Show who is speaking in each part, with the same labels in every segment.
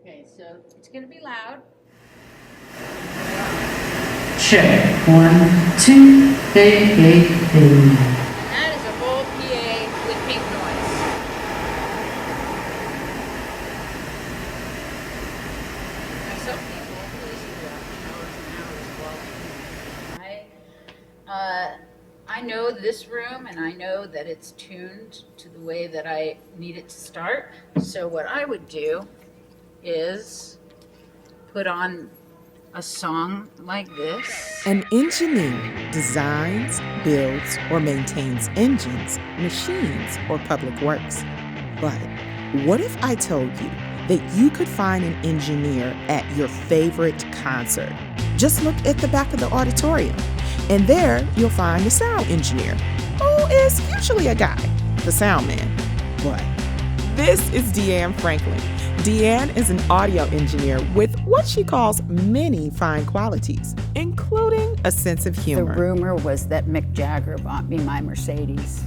Speaker 1: Okay, so it's going to be loud.
Speaker 2: Check. 1, 2, hey, hey, hey.
Speaker 1: And that is a whole PA with pink noise. Now, some people listen to hours and hours and hours. I know this room, and I know that it's tuned to the way that I need it to start. So what I would do is put on a song like this.
Speaker 3: An engineer designs, builds, or maintains engines, machines, or public works. But what if I told you that you could find an engineer at your favorite concert? Just look at the back of the auditorium, and there you'll find a sound engineer, who is usually a guy, the sound man. But this is Deanne Franklin. Deanne is an audio engineer with what she calls many fine qualities, including a sense of humor.
Speaker 1: The rumor was that Mick Jagger bought me my Mercedes,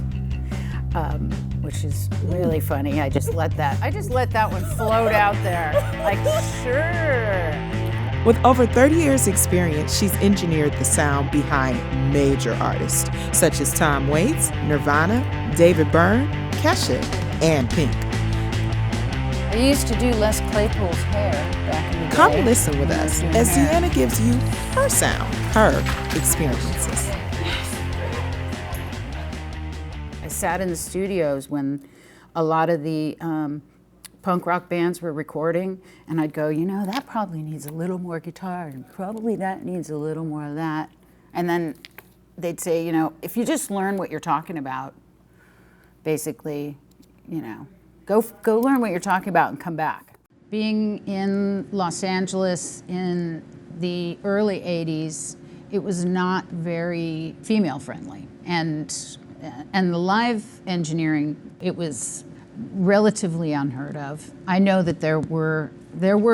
Speaker 1: which is really funny. I just let that one float out there. Like, sure.
Speaker 3: With over 30 years experience, she's engineered the sound behind major artists such as Tom Waits, Nirvana, David Byrne, Kesha, and Pink.
Speaker 1: I used to do Les Claypool's hair back in the day.
Speaker 3: Come listen with us as Deanna gives you her sound, her experiences.
Speaker 1: I sat in the studios when a lot of the punk rock bands were recording, and I'd go, that probably needs a little more guitar, and probably that needs a little more of that. And then they'd say, if you just learn what you're talking about, basically, Go learn what you're talking about and come back. Being in Los Angeles in the early 80s, it was not very female friendly. And the live engineering, it was relatively unheard of. I know that there were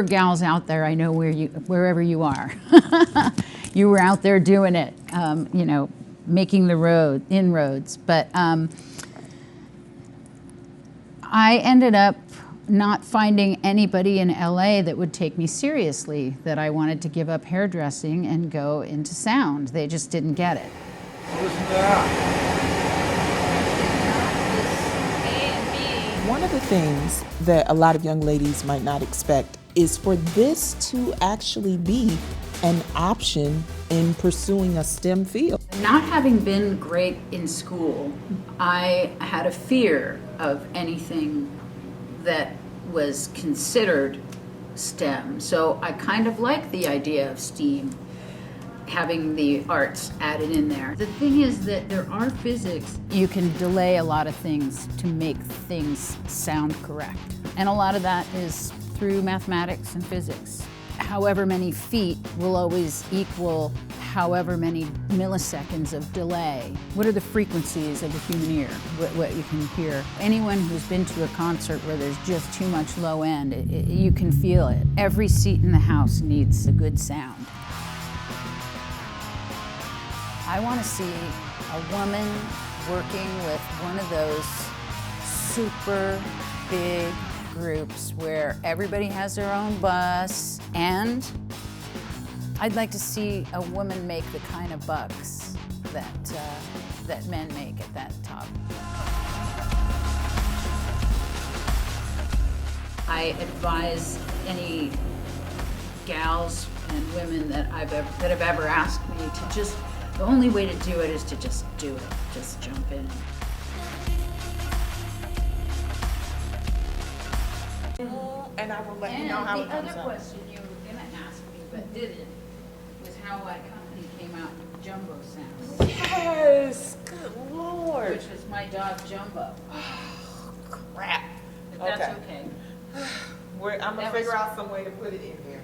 Speaker 1: gals out there, I know wherever you are. You were out there doing it, making the inroads. But I ended up not finding anybody in LA that would take me seriously, that I wanted to give up hairdressing and go into sound. They just didn't get it.
Speaker 4: Listen to that.
Speaker 3: One of the things that a lot of young ladies might not expect is for this to actually be an option in pursuing a STEM field.
Speaker 1: Not having been great in school, I had a fear of anything that was considered STEM. So I kind of like the idea of STEAM, having the arts added in there. The thing is that there are physics. You can delay a lot of things to make things sound correct. And a lot of that is through mathematics and physics. However many feet will always equal however many milliseconds of delay. What are the frequencies of the human ear, what you can hear? Anyone who's been to a concert where there's just too much low end, you can feel it. Every seat in the house needs a good sound. I want to see a woman working with one of those super big groups where everybody has their own bus, and I'd like to see a woman make the kind of bucks that men make at that top. I advise any gals and women that have ever asked me to just, the only way to do it is to just do it, just jump in.
Speaker 3: And I will let you know how it comes up.
Speaker 1: The other question you were going to ask me but didn't was how my company came out with Jumbo Sound.
Speaker 3: Yes, good Lord.
Speaker 1: Which was my dog Jumbo.
Speaker 3: Crap.
Speaker 1: But that's okay.
Speaker 3: I'm going to figure out some way to put it in there.